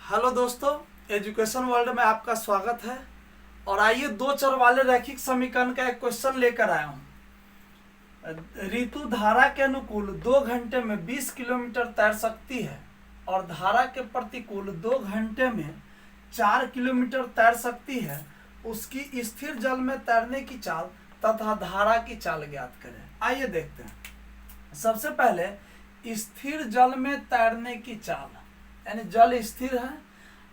Hello दोस्तों, education world में आपका स्वागत है। और आइए दो चर वाले रैखिक समीकरण का एक क्वेश्चन लेकर आया हूँ। ऋतु धारा के अनुकूल 2 घंटे में 20 किलोमीटर तैर सकती है और धारा के प्रतिकूल 2 घंटे में 4 किलोमीटर तैर सकती है। उसकी स्थिर जल में तैरने की चाल तथा धारा की चाल ज्ञात करें। आइए देखते हैं। सबसे पहले स्थिर जल में तैरने की चाल, यानी जल स्थिर है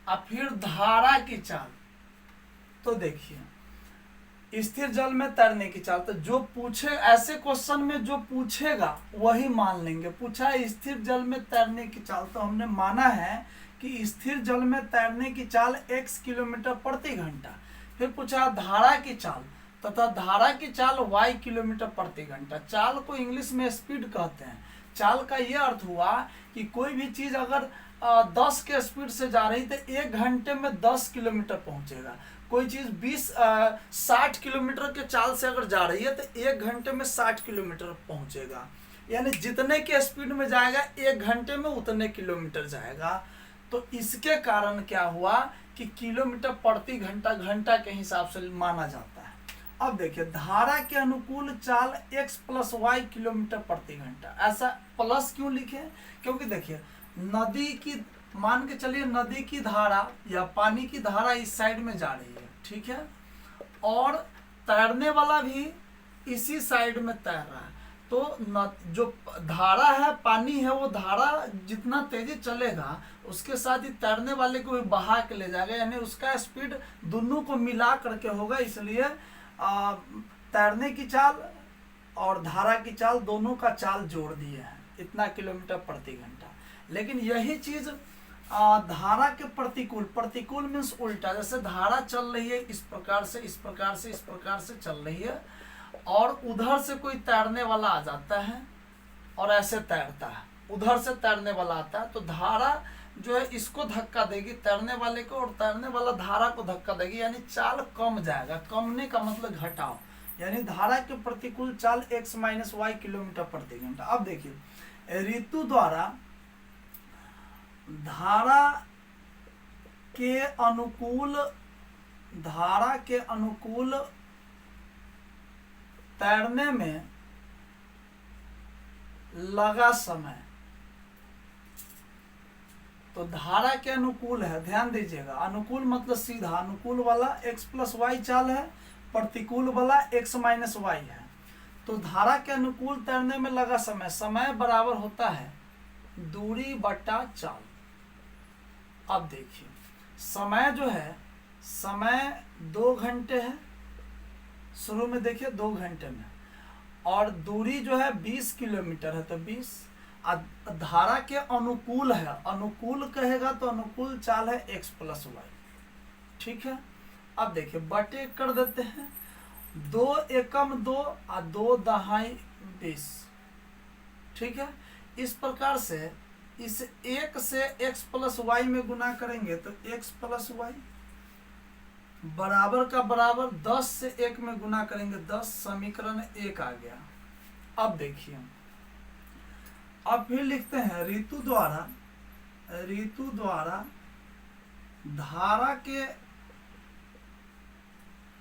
और फिर धारा की चाल। तो देखिए, स्थिर जल में तैरने की चाल, तो जो पूछे ऐसे क्वेश्चन में जो पूछेगा वही मान लेंगे। पूछा है स्थिर जल में तैरने की चाल, तो हमने माना है कि स्थिर जल में तैरने की चाल x किलोमीटर प्रति घंटा। फिर पूछा धारा की चाल, तथा धारा की चाल y किलोमीटर प्रति घंटा। चाल को इंग्लिश में स्पीड कहते हैं। चाल का यह अर्थ हुआ कि कोई भी चीज अगर 10 के स्पीड से जा रही तो 1 घंटे में 10 किलोमीटर पहुंचेगा। कोई चीज 60 किलोमीटर के चाल से अगर जा रही है तो 1 घंटे में 60 किलोमीटर पहुंचेगा। यानी जितने के स्पीड में जाएगा 1 घंटे में उतने किलोमीटर जाएगा। तो इसके कारण क्या हुआ कि किलोमीटर प्रति घंटा घंटा के हिसाब से माना जाता है। अब देखिए, धारा के अनुकूल चाल x + y किलोमीटर प्रति घंटा। ऐसा प्लस क्यों लिखे? क्योंकि देखिए, नदी की, मान के चलिए नदी की धारा या पानी की धारा इस साइड में जा रही है, ठीक है, और तैरने वाला भी इसी साइड में तैर रहा है। तो जो धारा है, पानी है, वो धारा जितना तेजी चलेगा उसके साथ ही तैरने वाले को भी बहा के ले जाएगा। यानी उसका स्पीड दोनों को मिला करके होगा। इसलिए तैरने की चाल और धारा की चाल दोनों का चाल जोड़ दिए हैं, इतना किलोमीटर प्रति घंटा। लेकिन यही चीज धारा के प्रतिकूल, प्रतिकूल मीन्स उल्टा। जैसे धारा चल रही है इस प्रकार से, इस प्रकार से, इस प्रकार से चल रही है, और उधर से कोई तैरने वाला आ जाता है और ऐसे तैरता है, उधर से तैरने वाला आता है, तो धारा जो है इसको धक्का देगी तैरने वाले को, और तैरने वाला धारा को धक्का देगी। यानी चाल कम जाएगा। कमने का मतलब घटाव, यानी धारा के प्रतिकूल चाल x - y किलोमीटर प्रति घंटा। अब देखिए, ऋतु द्वारा धारा के अनुकूल तैरने में लगा समय, तो धारा के अनुकूल है, ध्यान दीजिएगा। अनुकूल मतलब सीधा, अनुकूल वाला x + y चाल है, प्रतिकूल वाला x - y है। तो धारा के अनुकूल तैरने में लगा समय, समय बराबर होता है दूरी बटा चाल। अब देखिए, समय जो है, समय 2 घंटे है, शुरू में देखिए 2 घंटे में, और दूरी जो है 20 किलोमीटर है, तो 20। धारा के अनुकूल है, अनुकूल कहेगा तो अनुकूल चाल है x + y, ठीक है। अब देखिए, बटे कर देते हैं, 2 एकम 2 और 2 दहाई 20, ठीक है। इस प्रकार से इस 1 से x + y में गुना करेंगे तो x + y बराबर का बराबर 10 से 1 में गुना करेंगे 10, समीकरण 1 आ गया। अब देखिए, अब फिर लिखते हैं, ऋतु द्वारा धारा के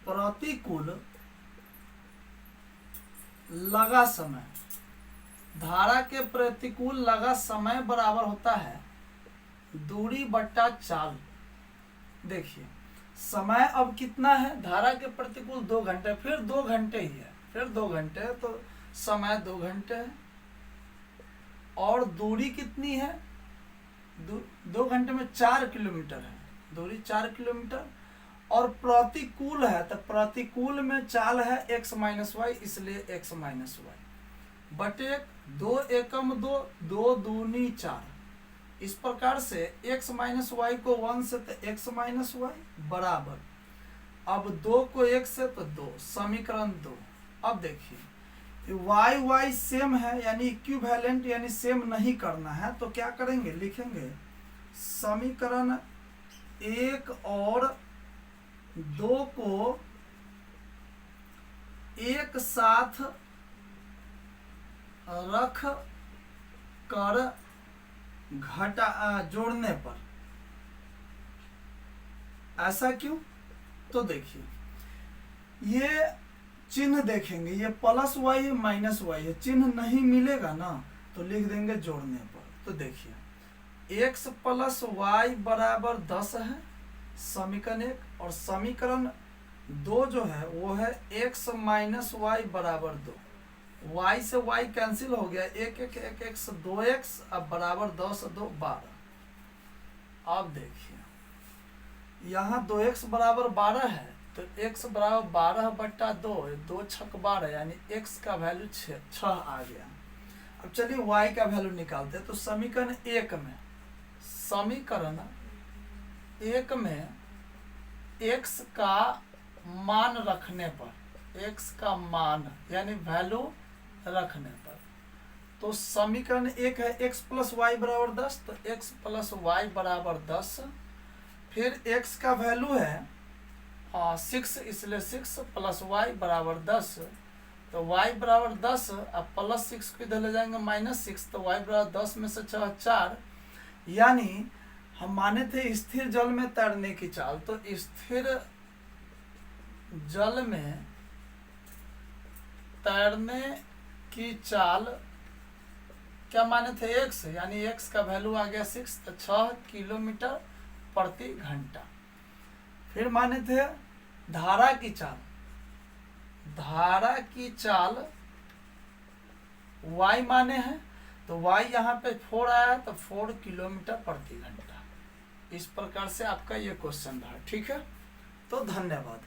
प्रतिकूल लगा समय, धारा के प्रतिकूल लगा समय बराबर होता है दूरी बटा चाल। देखिए, समय अब कितना है, धारा के प्रतिकूल 2 घंटे, फिर 2 घंटे ही है, फिर 2 घंटे, तो समय 2 घंटे है। और दूरी कितनी है, 2 घंटे में 4 किलोमीटर है, दूरी 4 किलोमीटर। और प्रतिकूल है, तो प्रतिकूल में चाल है x - y, इसलिए x - y बटे 2 एकम 2, 2 दूनी 4। इस प्रकार से x - y को 1 से तो x - y बराबर, अब 2 को 1 से तो 2, समीकरण 2। अब देखिए, y सेम है, यानी इक्विवेलेंट, यानी सेम नहीं करना है, तो क्या करेंगे, लिखेंगे समीकरण 1 और 2 को एक साथ रख कर जोड़ने पर ऐसा क्यों? तो देखिए, ये चिन्ह देखेंगे, ये प्लस वाई है माइनस वाई है, चिन्ह नहीं मिलेगा ना तो लिख देंगे जोड़ने पर। तो देखिए x प्लस वाई बराबर 10 है समीकरण 1, और समीकरण 2 जो है वो है x माइनस वाई बराबर 2। y से y कैंसिल हो गया, एक एक एक x 2x, अब बराबर 10 2 12। अब देखिए यहाँ 2x बराबर 12 है, तो x बराबर 12 बट्टा 2, 2 छक 12, यानी x का वैल्यू 6 आ गया। अब चलिए y का वैल्यू निकालते हैं। तो समीकरण 1 में x का मान रखने पर, x का मान यानी वैल्यू रखने पर, तो समीकरण 1 है x प्लस वाई बराबर 10, तो x प्लस वाई बराबर 10, फिर x का वैल्यू है 6, इसलिए 6 प्लस वाई बराबर 10, तो y बराबर 10, अब प्लस 6 को इधर ले जाएंगे -6, तो y बराबर 10 में से 4, यानी हम माने थे स्थिर जल में तैरने की चाल, तो स्थिर जल में तैरने की चाल क्या माने थे? x, यानी x का वैल्यू आ गया 6, तो 6 किलोमीटर प्रति घंटा। फिर माने थे धारा की चाल, धारा की चाल y माने हैं, तो y यहाँ पे 4 आया, तो 4 किलोमीटर प्रति घंटा। इस प्रकार से आपका ये क्वेश्चन रहा। ठीक है, तो धन्यवाद।